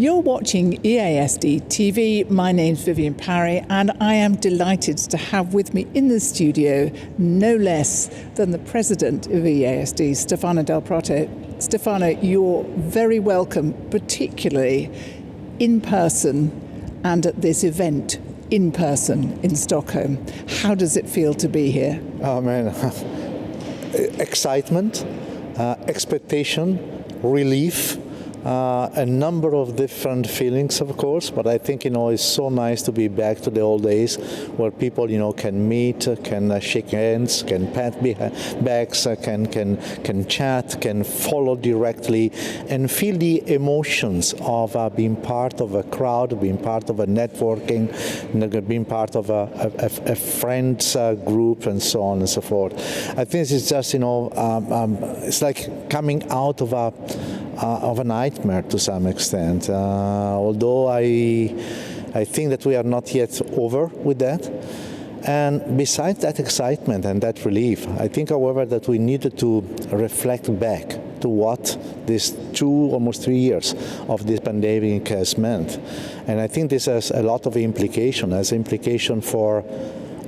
You're watching EASD TV. My name's Vivienne Parry, and I am delighted to have with me in the studio no less than the President of EASD, Stefano Del Prato. Stefano, you're very welcome, particularly in person and at this event in person in Stockholm. How does it feel to be here? Oh man, excitement, expectation, relief. A number of different feelings, of course, but I think, it's so nice to be back to the old days where people, can meet, can shake hands, can pat backs, can chat, can follow directly and feel the emotions of being part of a crowd, being part of a networking, being part of a friends group and so on and so forth. I think this is just, it's like coming out of a nightmare to some extent, although I think that we are not yet over with that. And besides that excitement and that relief, I think, however, that we needed to reflect back to what these almost 3 years of this pandemic has meant. And I think this has a lot of implication for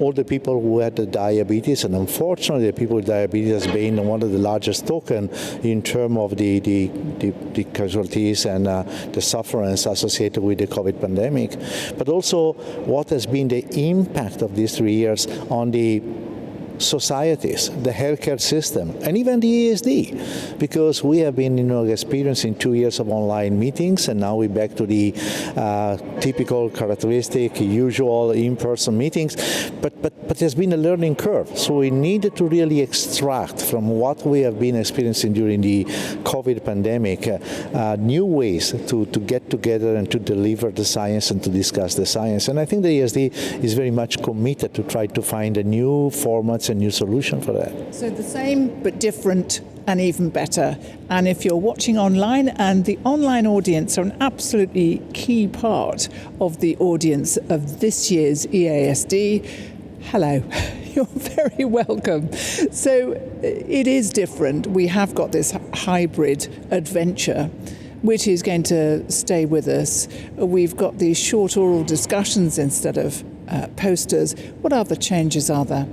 all the people who had the diabetes, and unfortunately the people with diabetes has been one of the largest token in terms of the casualties and the sufferance associated with the COVID pandemic, but also what has been the impact of these 3 years on the societies, the healthcare system, and even the EASD, because we have been experiencing 2 years of online meetings, and now we're back to the typical characteristic, usual in-person meetings, but there's been a learning curve. So we needed to really extract from what we have been experiencing during the COVID pandemic new ways to get together and to deliver the science and to discuss the science. And I think the EASD is very much committed to try to find a new formats and new solution for that. So the same but different and even better. And if you're watching online, and the online audience are an absolutely key part of the audience of this year's EASD, hello, you're very welcome. So it is different. We have got this hybrid adventure which is going to stay with us. We've got these short oral discussions instead of posters. What other changes are there?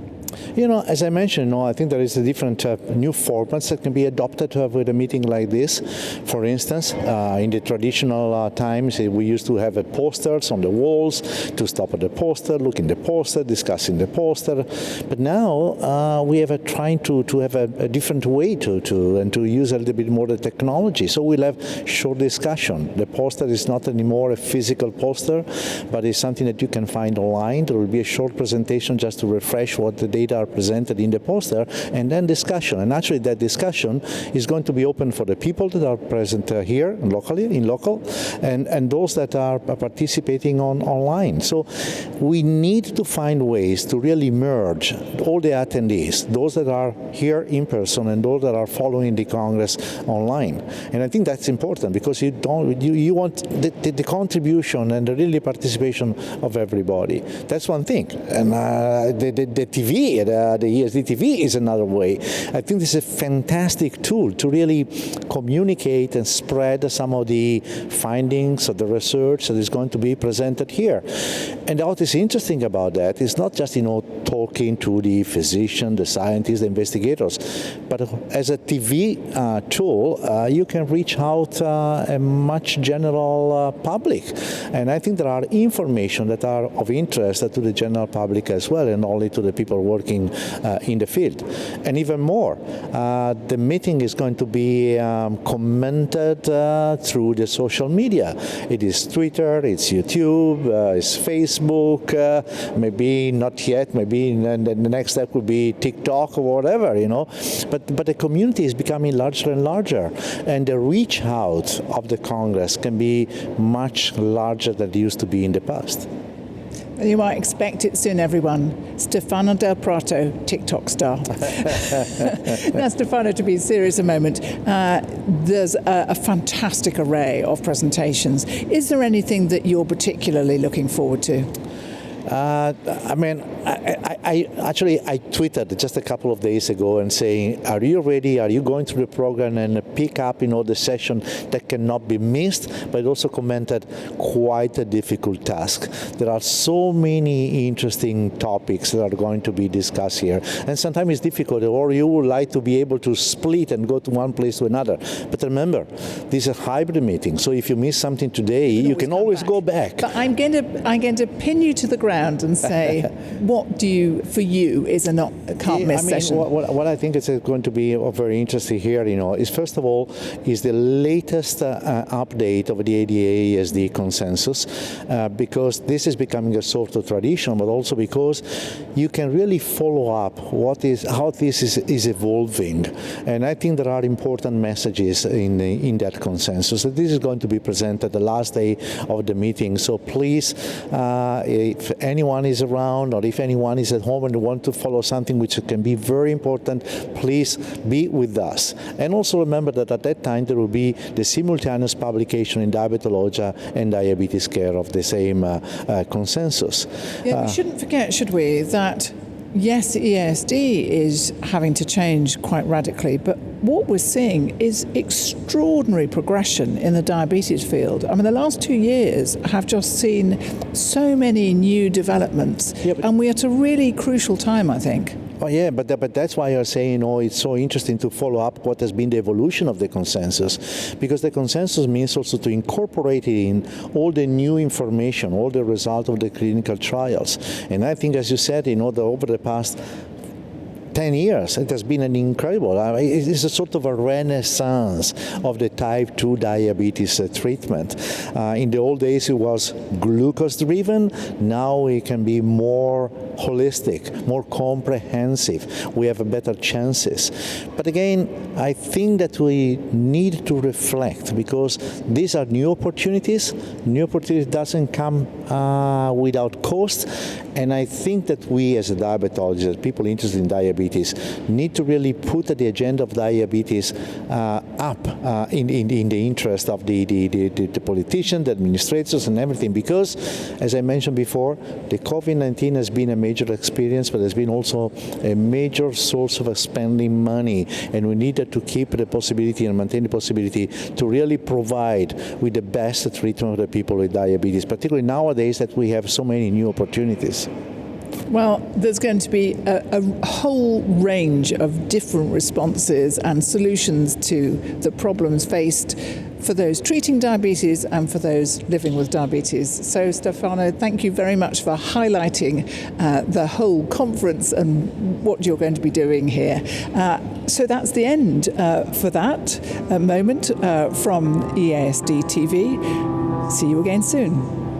As I mentioned, I think there is a different new formats that can be adopted with a meeting like this. For instance, in the traditional times, we used to have posters on the walls to stop at the poster, look in the poster, discussing the poster. But now we have trying to have a different way to use a little bit more the technology. So we'll have short discussion. The poster is not anymore a physical poster, but it's something that you can find online. There will be a short presentation just to refresh what the data are presented in the poster, and then discussion. And actually that discussion is going to be open for the people that are present here locally, and those that are participating online. So we need to find ways to really merge all the attendees, those that are here in person and those that are following the Congress online. And I think that's important because you want the contribution and the really participation of everybody. That's one thing. And the TV, the EASD TV is another way. I think this is a fantastic tool to really communicate and spread some of the findings of the research that is going to be presented here. And what is interesting about that is not just, talking to the physician, the scientists, the investigators, but as a TV tool, you can reach out a much general public. And I think there are information that are of interest to the general public as well, and only to the people working in the field. And even more, the meeting is going to be commented through the social media. It is Twitter, it's YouTube, it's Facebook, maybe not yet, maybe the next step would be TikTok or whatever, But the community is becoming larger and larger, and the reach out of the Congress can be much larger than it used to be in the past. You might expect it soon, everyone. Stefano Del Prato, TikTok star. Now, Stefano, to be serious a moment, there's a fantastic array of presentations. Is there anything that you're particularly looking forward to? I tweeted just a couple of days ago and saying, are you ready? Are you going through the program and pick up, the session that cannot be missed? But also commented, quite a difficult task. There are so many interesting topics that are going to be discussed here. And sometimes it's difficult, or you would like to be able to split and go to one place to another. But remember, this is a hybrid meeting. So if you miss something today, you can always go back. But I'm going to pin you to the ground and say, what for you is a can't miss session? What I think is going to be very interesting here, is first of all, is the latest update of the EASD consensus, because this is becoming a sort of tradition, but also because you can really follow up how this is evolving. And I think there are important messages in that consensus. This is going to be presented the last day of the meeting. So please, if anyone is around or if anyone is at home and want to follow something which can be very important, please be with us. And also remember that at that time there will be the simultaneous publication in Diabetologia and Diabetes Care of the same consensus. Yeah, we shouldn't forget, should we, that yes, EASD is having to change quite radically, but what we're seeing is extraordinary progression in the diabetes field. I mean, the last 2 years have just seen so many new developments, and we're at a really crucial time, I think. Oh yeah, but that's why you're saying, it's so interesting to follow up what has been the evolution of the consensus, because the consensus means also to incorporate in all the new information, all the results of the clinical trials. And I think, as you said, over the past 10 years, it has been an incredible, it is a sort of a renaissance of the type 2 diabetes treatment. In the old days it was glucose driven, now it can be more holistic, more comprehensive. We have better chances. But again, I think that we need to reflect, because these are new opportunities. New opportunity doesn't come without cost. And I think that we as a diabetologist, people interested in diabetes, need to really put the agenda of diabetes up in the interest of the politicians, the administrators and everything, because, as I mentioned before, the COVID-19 has been a major experience, but has been also a major source of spending money, and we needed to keep the possibility and maintain the possibility to really provide with the best treatment of the people with diabetes, particularly nowadays that we have so many new opportunities. Well, there's going to be a whole range of different responses and solutions to the problems faced for those treating diabetes and for those living with diabetes. So, Stefano, thank you very much for highlighting the whole conference and what you're going to be doing here. So that's the end for that moment from EASD TV. See you again soon.